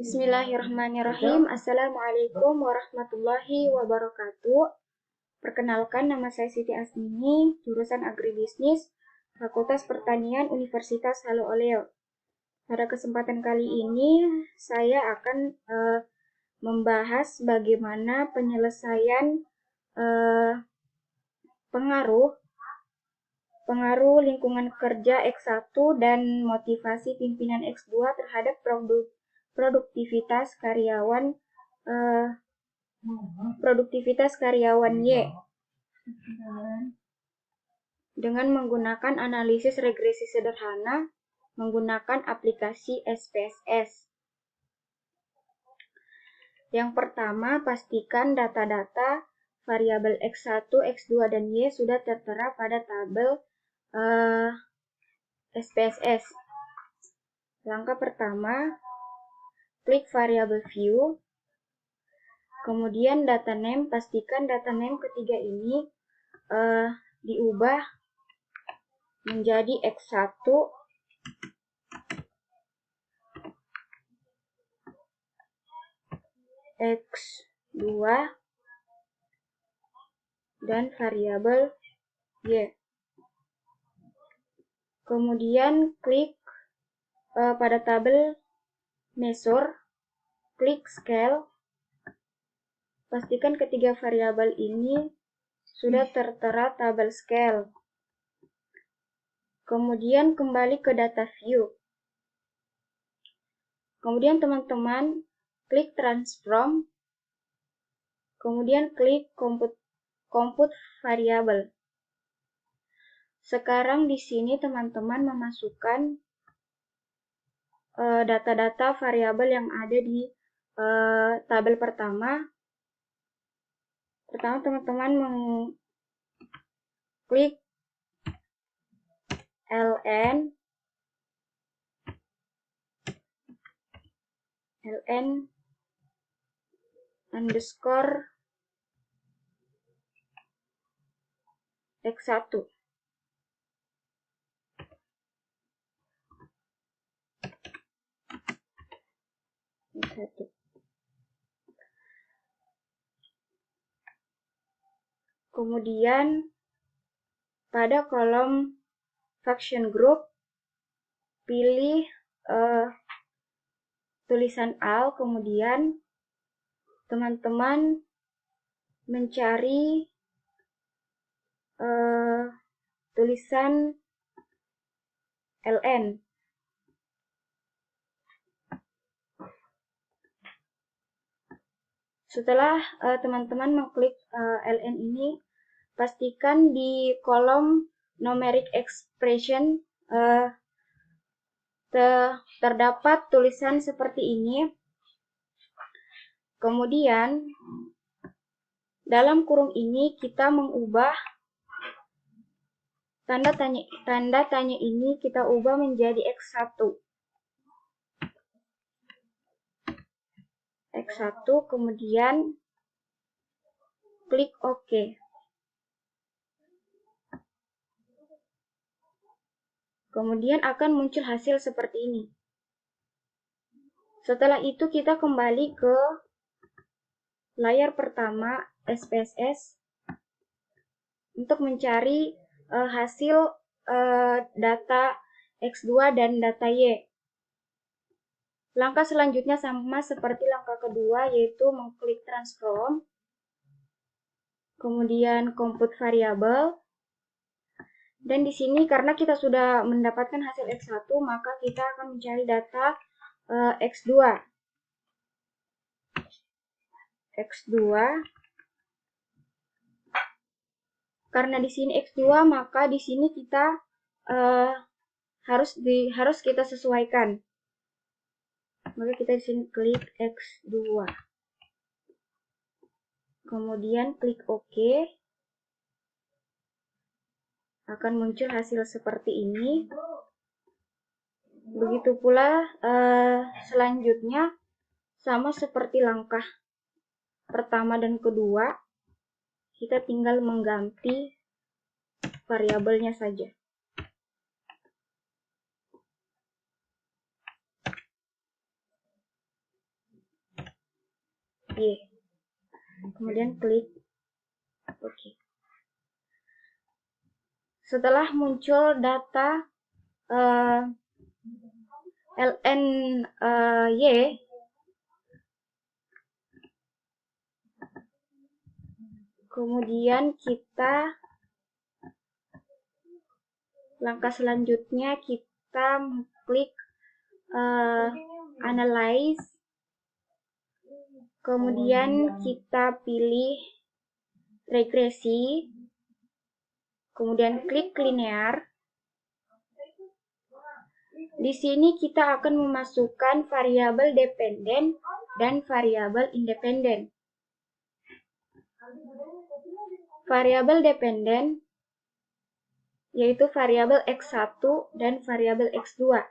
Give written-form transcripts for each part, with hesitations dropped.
Bismillahirrahmanirrahim. Assalamualaikum warahmatullahi wabarakatuh. Perkenalkan, nama saya Siti Asmini, jurusan Agribisnis, Fakultas Pertanian Universitas Halu Oleo. Pada kesempatan kali ini, saya akan membahas bagaimana penyelesaian pengaruh lingkungan kerja X1 dan motivasi pimpinan X2 terhadap produktivitas karyawan Y dengan menggunakan analisis regresi sederhana menggunakan aplikasi SPSS. Yang pertama, pastikan data-data variabel X1, X2, dan Y sudah tertera pada tabel SPSS. Langkah pertama, klik variabel view, kemudian data name, pastikan data name ketiga ini diubah menjadi X1, X2, dan variabel Y. Kemudian klik pada tabel measure, klik scale, pastikan ketiga variabel ini sudah tertera tabel scale. Kemudian kembali ke data view. Kemudian teman-teman klik transform, kemudian klik compute variable. Sekarang di sini teman-teman memasukkan data-data variabel yang ada di tabel pertama. Pertama teman-teman mengklik ln underscore X1. Kemudian pada kolom function group pilih tulisan all, kemudian teman-teman mencari tulisan ln. Setelah teman-teman mengklik ln ini, pastikan di kolom numeric expression terdapat tulisan seperti ini. Kemudian dalam kurung ini kita mengubah tanda tanya ini, kita ubah menjadi X1. X1, kemudian klik OK. Kemudian akan muncul hasil seperti ini. Setelah itu kita kembali ke layar pertama SPSS untuk mencari hasil data X2 dan data Y. Langkah selanjutnya sama seperti langkah kedua, yaitu mengklik transform, kemudian compute variable, dan di sini karena kita sudah mendapatkan hasil X1, maka kita akan mencari data X2. Karena di sini X2, maka di sini kita harus kita sesuaikan. Maka kita di sini klik X2. Kemudian klik OK. Akan muncul hasil seperti ini. Begitu pula selanjutnya, sama seperti langkah pertama dan kedua, kita tinggal mengganti variabelnya saja. Y. Kemudian klik OK. Setelah muncul data ln Y, kemudian kita langkah selanjutnya kita klik analyze, kemudian kita pilih regresi, kemudian klik linear. Di sini kita akan memasukkan variabel dependen dan variabel independen. Variabel dependen yaitu variabel X1 dan variabel X2.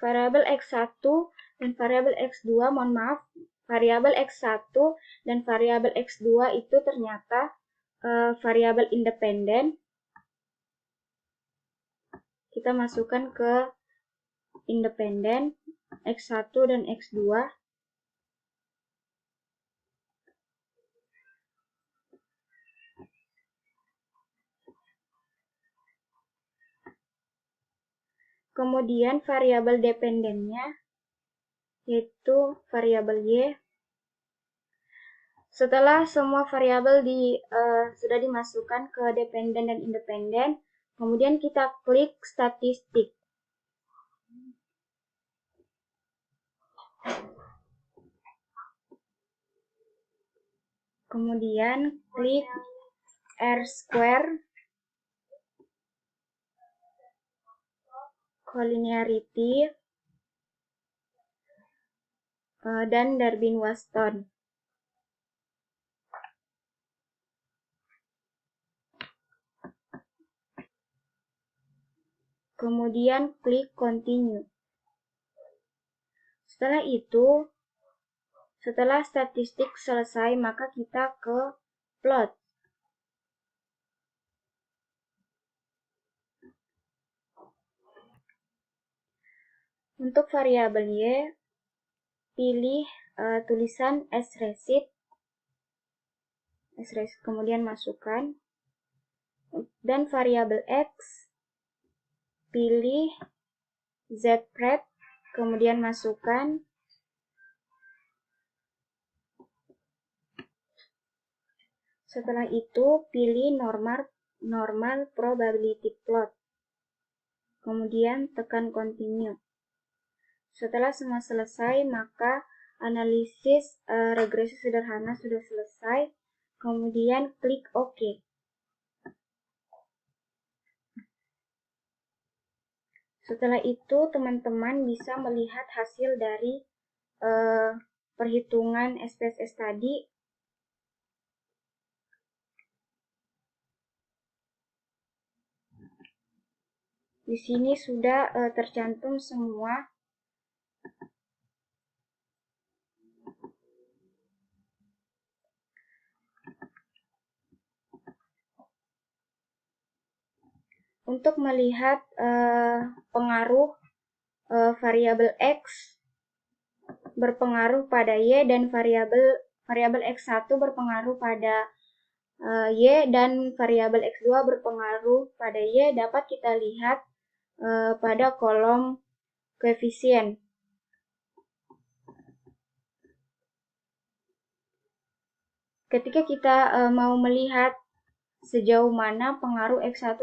Variabel X1 dan variabel X2, mohon maaf, variabel X1 dan variabel X2 itu ternyata variabel independen. Kita masukkan ke independen X1 dan X2. Kemudian variabel dependennya yaitu variabel Y. Setelah semua variabel sudah dimasukkan ke dependen dan independen, kemudian kita klik statistik. Kemudian klik R-square, collinearity, dan Darwin-Waston. Kemudian klik continue. Setelah itu, setelah statistik selesai, maka kita ke plot. Untuk variabel Y, pilih tulisan srecit, kemudian masukkan. Dan variabel X, pilih zprep, kemudian masukkan. Setelah itu, pilih normal probability plot. Kemudian tekan continue. Setelah semua selesai, maka analisis regresi sederhana sudah selesai. Kemudian klik OK. Setelah itu, teman-teman bisa melihat hasil dari perhitungan SPSS tadi. Di sini sudah tercantum semua. Untuk melihat pengaruh variabel X berpengaruh pada Y dan variabel X1 berpengaruh pada Y dan variabel X2 berpengaruh pada Y, dapat kita lihat pada kolom koefisien. Ketika kita mau melihat sejauh mana pengaruh X1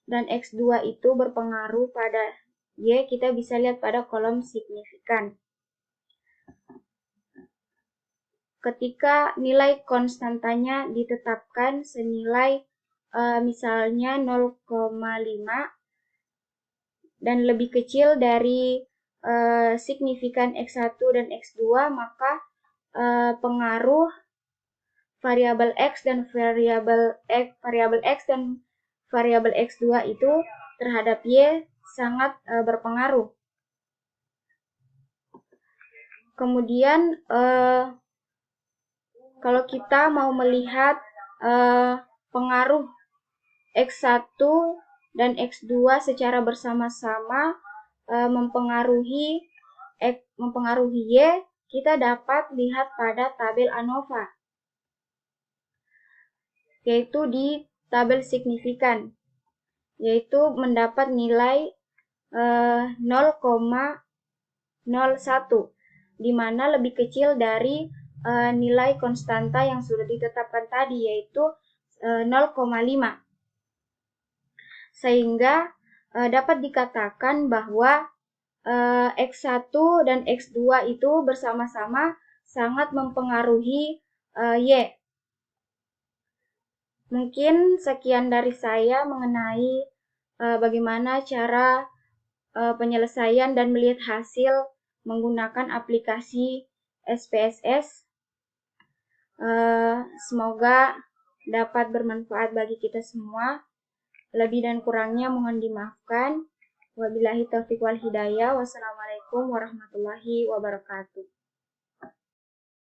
dan X2 itu berpengaruh pada Y, kita bisa lihat pada kolom signifikan. Ketika nilai konstantanya ditetapkan senilai misalnya 0,5 dan lebih kecil dari signifikan X1 dan X2, maka pengaruh variabel X dan variabel X2 itu terhadap Y sangat berpengaruh. Kemudian kalau kita mau melihat pengaruh X1 dan X2 secara bersama-sama mempengaruhi Y, kita dapat lihat pada tabel ANOVA, yaitu di tabel signifikan, yaitu mendapat nilai 0,01, di mana lebih kecil dari nilai konstanta yang sudah ditetapkan tadi, yaitu 0,5. Sehingga dapat dikatakan bahwa X1 dan X2 itu bersama-sama sangat mempengaruhi Y. Mungkin sekian dari saya mengenai bagaimana cara penyelesaian dan melihat hasil menggunakan aplikasi SPSS. Semoga dapat bermanfaat bagi kita semua. Lebih dan kurangnya mohon dimaafkan. Wabillahi taufiq wal hidayah. Wassalamualaikum warahmatullahi wabarakatuh.